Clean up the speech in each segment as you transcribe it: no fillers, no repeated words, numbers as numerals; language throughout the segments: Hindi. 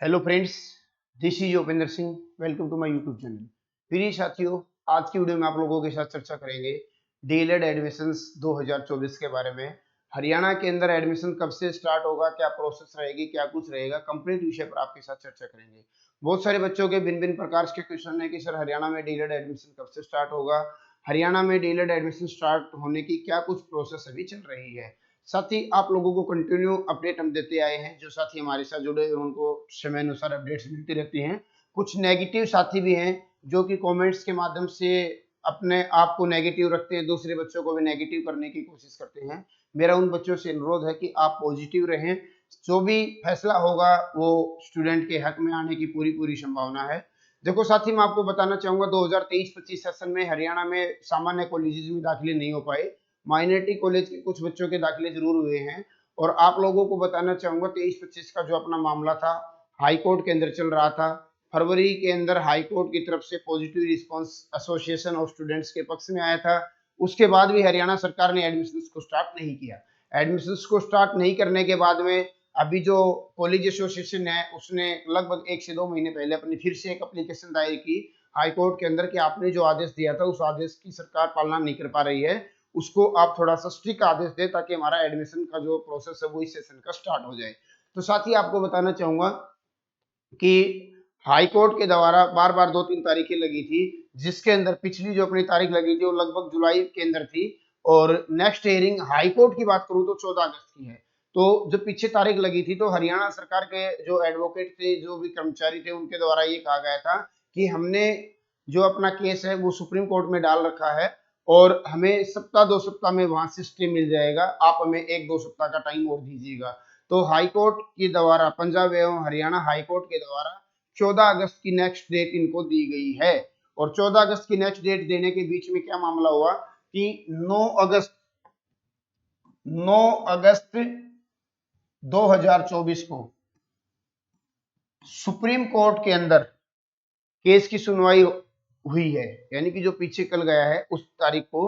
Hello friends, this is Upendra Singh. Welcome to my YouTube channel. प्रिय साथियों, आज की वीडियो में आप लोगों के साथ चर्चा करेंगे डीएलएड एडमिशंस 2024 के बारे में। हरियाणा के अंदर एडमिशन कब से स्टार्ट होगा, क्या प्रोसेस रहेगी, क्या कुछ रहेगा, कंप्लीट विषय पर आपके साथ चर्चा करेंगे। बहुत सारे बच्चों के भिन्न भिन्न प्रकार के क्वेश्चन है कि सर हरियाणा में डीएलएड एडमिशन कब से स्टार्ट होगा, हरियाणा में डीएलएड एडमिशन स्टार्ट होने की क्या कुछ प्रोसेस अभी चल रही है। साथ ही आप लोगों को कंटिन्यू अपडेट हम देते आए हैं। जो साथी हमारे साथ जुड़े हैं उनको समय अनुसार अपडेट्स मिलती रहती हैं। कुछ नेगेटिव साथी भी हैं जो कि कमेंट्स के माध्यम से अपने आप को नेगेटिव रखते हैं, दूसरे बच्चों को भी नेगेटिव करने की कोशिश करते हैं। मेरा उन बच्चों से अनुरोध है कि आप पॉजिटिव रहें। जो भी फैसला होगा वो स्टूडेंट के हक में आने की पूरी पूरी संभावना है। देखो साथी, मैं आपको बताना चाहूंगा 2023-25 सेशन में हरियाणा में सामान्य कॉलेजेस में दाखिले नहीं हो पाए। माइनॉरिटी कॉलेज के कुछ बच्चों के दाखिले जरूर हुए हैं। और आप लोगों को बताना चाहूंगा 23-25 का जो अपना मामला था हाई कोर्ट के अंदर चल रहा था। फरवरी के अंदर हाई कोर्ट की तरफ से positive response association of students के पक्ष में आया था। उसके बाद भी हरियाणा सरकार ने एडमिशंस को स्टार्ट नहीं किया। एडमिशंस को स्टार्ट नहीं करने के बाद में अभी जो कॉलेज एसोसिएशन है उसने लगभग 1 से 2 महीने पहले अपनी फिर से एक एप्लीकेशन दायर की हाई कोर्ट के अंदर कि आपने जो आदेश दिया था उस आदेश की सरकार पालना नहीं कर पा रही है, उसको आप थोड़ा सा स्ट्रिक्ट आदेश दें ताकि हमारा एडमिशन का जो प्रोसेस है वो इस सेशन का स्टार्ट हो जाए। तो साथ ही आपको बताना चाहूंगा कि हाई कोर्ट के द्वारा बार बार 2-3 तारीखें लगी थी, जिसके अंदर पिछली जो अपनी तारीख लगी थी वो लगभग जुलाई के अंदर थी। और नेक्स्ट हियरिंग हाई कोर्ट की बात करूं तो 14 अगस्त की है। तो जो पीछे तारीख लगी थी तो हरियाणा सरकार के जो एडवोकेट थे, जो भी कर्मचारी थे, उनके द्वारा ये कहा गया था कि हमने जो अपना केस है वो सुप्रीम कोर्ट में डाल रखा है और हमें सप्ताह 2 सप्ताह में वहां से स्टे मिल जाएगा, आप हमें 1-2 सप्ताह का टाइम और दीजिएगा। तो हाई कोर्ट के द्वारा, पंजाब एवं हरियाणा हाई कोर्ट के द्वारा 14 अगस्त की नेक्स्ट डेट इनको दी गई है। और 14 अगस्त की नेक्स्ट डेट देने के बीच में क्या मामला हुआ कि 9 अगस्त 2024 को सुप्रीम कोर्ट के अंदर केस की सुनवाई हुई है। यानी कि जो पीछे कल गया है उस तारीख को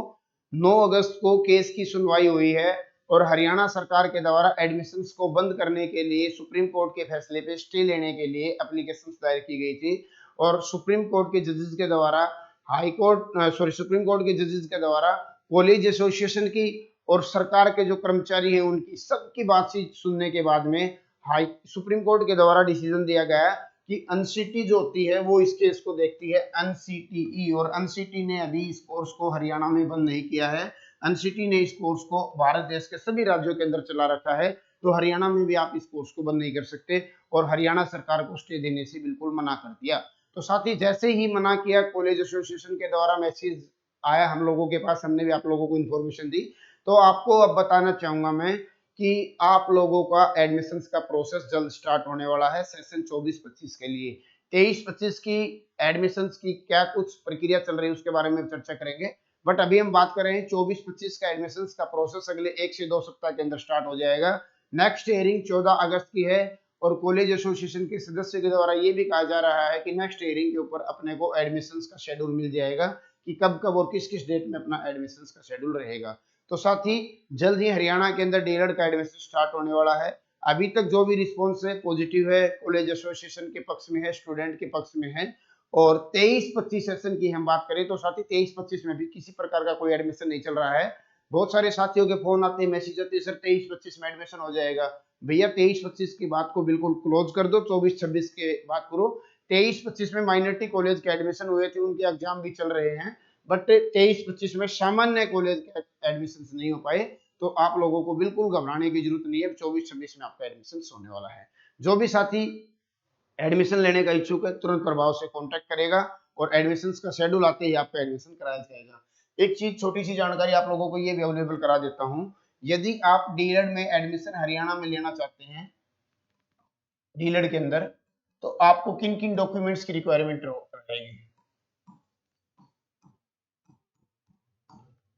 9 अगस्त को केस की सुनवाई हुई है। और हरियाणा सरकार के द्वारा एडमिशंस को बंद करने के लिए सुप्रीम कोर्ट के फैसले पे स्टे लेने के लिए एप्लीकेशन दायर की गई थी। और सुप्रीम कोर्ट के जजेस के द्वारा सुप्रीम कोर्ट के जजेस के द्वारा कॉलेज एसोसिएशन की और सरकार के जो कर्मचारी हैं उनकी सबकी बातचीत सुनने के बाद में हाई सुप्रीम कोर्ट के द्वारा डिसीजन दिया गया कि एनसीटी जो होती है वो इस केस को देखती है, एनसीटीई। और एनसीटी ने अभी इस कोर्स को हरियाणा में बंद नहीं किया है। एनसीटी ने इस कोर्स को भारत देश के सभी राज्यों के अंदर चला रखा है। तो हरियाणा में भी आप इस कोर्स को बंद नहीं कर सकते। और हरियाणा सरकार को स्टे देने से बिल्कुल मना कर दिया। तो साथ ही जैसे ही मना किया, कॉलेज एसोसिएशन के द्वारा मैसेज आया हम लोगों के पास, हमने भी आप लोगों को इन्फॉर्मेशन दी। तो आपको अब बताना चाहूंगा मैं कि आप लोगों का एडमिशंस का प्रोसेस जल्द स्टार्ट होने वाला है सेशन 24-25 के लिए। 23-25 की एडमिशंस की क्या कुछ प्रक्रिया चल रही है उसके बारे में चर्चा करेंगे। बट अभी हम बात कर रहे हैं 24-25 का एडमिशंस का प्रोसेस अगले 1 से 2 सप्ताह के अंदर स्टार्ट हो जाएगा। नेक्स्ट हियरिंग 14 अगस्त की है। और कॉलेज एसोसिएशन के सदस्य के द्वारा ये भी कहा जा रहा है कि नेक्स्ट हियरिंग के ऊपर अपने को एडमिशंस का शेड्यूल मिल जाएगा कि कब कब और किस किस डेट में अपना एडमिशंस का शेड्यूल रहेगा। तो साथ ही जल्द ही हरियाणा के अंदर डीएलएड का एडमिशन स्टार्ट होने वाला है। अभी तक जो भी रिस्पॉन्स है पॉजिटिव है, कॉलेज एसोसिएशन के पक्ष में है, स्टूडेंट के पक्ष में है। और 23-25 सेशन की हम बात करें तो साथी 23-25 में भी किसी प्रकार का कोई एडमिशन नहीं चल रहा है। बहुत सारे साथियों के फोन आते हैं, मैसेज आते हैं, सर 23-25 में एडमिशन हो जाएगा। भैया 23-25 की बात को बिल्कुल क्लोज कर दो, 24-26 के बात करो। 23-25 में माइनॉरिटी कॉलेज के एडमिशन हुए थे, उनके एग्जाम भी चल रहे हैं। बट 23-25 में सामान्य कॉलेज के एडमिशन नहीं हो पाए। तो आप लोगों को बिल्कुल घबराने की जरूरत नहीं है, 24-26 में आपका एडमिशन होने वाला है। जो भी साथी एडमिशन लेने का इच्छुक है तुरंत प्रभाव से कांटेक्ट करेगा और एडमिशन का शेड्यूल आते ही आपका एडमिशन कराया जाएगा। एक चीज, छोटी सी जानकारी आप लोगों को ये भी अवेलेबल करा देता हूँ। यदि आप डीएलएड में एडमिशन हरियाणा में लेना चाहते हैं, डीएलएड के अंदर, तो आपको किन किन डॉक्यूमेंट्स की रिक्वायरमेंट रहेगी,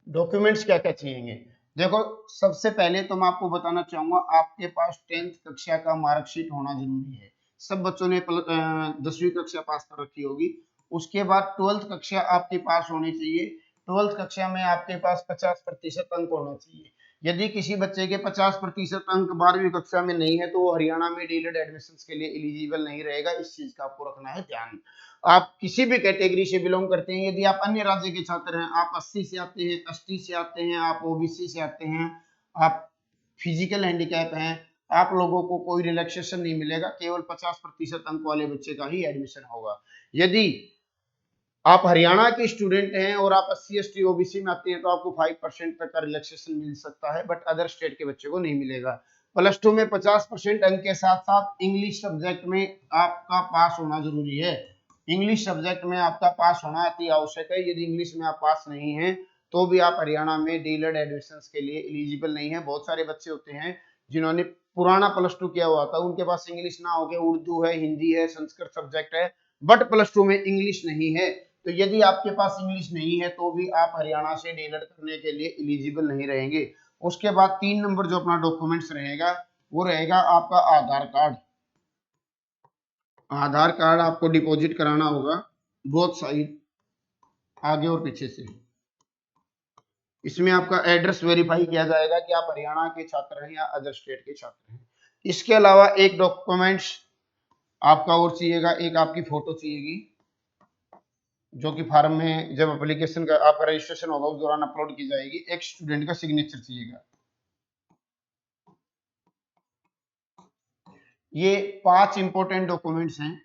डॉक्यूमेंट्स क्या क्या चाहिए। देखो, सबसे पहले तो मैं आपको बताना चाहूंगा आपके पास 10th कक्षा का मार्कशीट होना जरूरी है। सब बच्चों ने 10वीं कक्षा पास कर रखी होगी। उसके बाद 12th कक्षा आपके पास होनी चाहिए। 12th कक्षा में आपके पास 50% अंक होना चाहिए। यदि किसी बच्चे के 50% अंक 12वीं कक्षा में नहीं है तो वो हरियाणा में डीलड एडमिशन के लिए एलिजिबल नहीं रहेगा। इस चीज का आपको रखना है ध्यान। आप किसी भी कैटेगरी से बिलोंग करते हैं, यदि आप अन्य राज्य के छात्र हैं, आप 80 से आते हैं, एसटी से आते हैं, आप ओबीसी से आते हैं, आप फिजिकल हैंडीकैप हैं, आप लोगों को कोई रिलैक्सेशन नहीं मिलेगा, केवल 50% अंक वाले बच्चे का ही एडमिशन होगा। यदि आप हरियाणा के स्टूडेंट हैं और आप 80 एसटी ओबीसी में आते हैं तो आपको 5% तक का रिलैक्सेशन मिल सकता है, बट अदर स्टेट के बच्चे को नहीं मिलेगा। प्लस टू में 50% अंक के साथ साथ इंग्लिश सब्जेक्ट में आपका पास होना जरूरी है। इंग्लिश सब्जेक्ट में आपका पास होना अति आवश्यक है। यदि इंग्लिश में आप पास नहीं हैं तो भी आप हरियाणा में डीलड एडमिशन के लिए एलिजिबल नहीं है। बहुत सारे बच्चे होते हैं जिन्होंने पुराना प्लस टू किया हुआ था, उनके पास इंग्लिश ना होके उर्दू है, हिंदी है, संस्कृत सब्जेक्ट है, बट प्लस टू में इंग्लिश नहीं है। तो यदि आपके पास इंग्लिश नहीं है तो भी आप हरियाणा से डीलड करने के लिए एलिजिबल नहीं रहेंगे। उसके बाद 3 नंबर जो अपना डॉक्यूमेंट्स रहेगा वो रहेगा आपका आधार कार्ड। आधार कार्ड आपको डिपॉजिट कराना होगा बोथ साइड, आगे और पीछे से। इसमें आपका एड्रेस वेरीफाई किया जाएगा कि आप हरियाणा के छात्र हैं या अदर स्टेट के छात्र हैं। इसके अलावा एक डॉक्यूमेंट्स आपका और चाहिएगा, एक आपकी फोटो चाहिएगी जो कि फार्म में जब एप्लीकेशन का आपका रजिस्ट्रेशन होगा उस दौरान अपलोड की जाएगी। एक स्टूडेंट का सिग्नेचर चाहिएगा। ये 5 इंपॉर्टेंट डॉक्यूमेंट्स हैं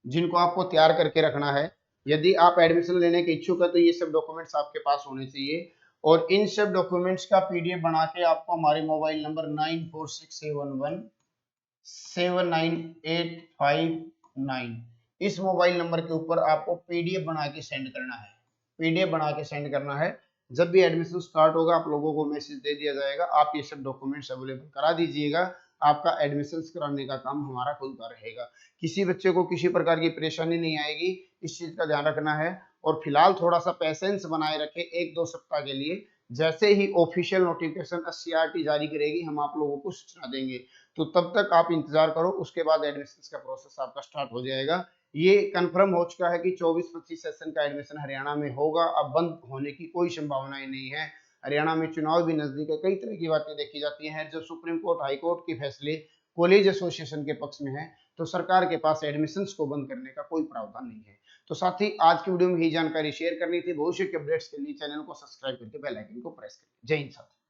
जिनको आपको तैयार करके रखना है। यदि आप एडमिशन लेने के इच्छुक है तो ये सब डॉक्यूमेंट्स आपके पास होने चाहिए और इन सब डॉक्यूमेंट्स का पीडीएफ बना के आपको हमारे मोबाइल नंबर 9467179859 इस मोबाइल नंबर के ऊपर आपको पीडीएफ बना के सेंड करना है। पीडीएफ बना के सेंड करना है। जब भी एडमिशन स्टार्ट होगा आप लोगों को मैसेज दे दिया जाएगा, आप ये सब डॉक्यूमेंट्स अवेलेबल करा दीजिएगा। आपका एडमिशन कराने का काम हमारा खुद का रहेगा। किसी बच्चे को किसी प्रकार की परेशानी नहीं आएगी, इस चीज का ध्यान रखना है। और फिलहाल थोड़ा सा पैसेंस बनाए रखें 1-2 सप्ताह के लिए। जैसे ही ऑफिशियल नोटिफिकेशन एससीईआरटी जारी करेगी हम आप लोगों को सूचना देंगे, तो तब तक आप इंतजार करो। उसके बाद एडमिशन का प्रोसेस आपका स्टार्ट हो जाएगा। ये कंफर्म हो चुका है कि 24-25 सेशन का एडमिशन हरियाणा में होगा। अब बंद होने की कोई संभावनाएं नहीं है। हरियाणा में चुनाव भी नजदीक है, कई तरह की बातें देखी जाती हैं। जब सुप्रीम कोर्ट हाई कोर्ट के फैसले कॉलेज एसोसिएशन के पक्ष में है तो सरकार के पास एडमिशंस को बंद करने का कोई प्रावधान नहीं है। तो साथ ही आज की वीडियो में यही जानकारी शेयर करनी थी। भविष्य के अपडेट्स के लिए चैनल को सब्सक्राइब करके बेल आइकन को प्रेस करें। जय हिंद साथी।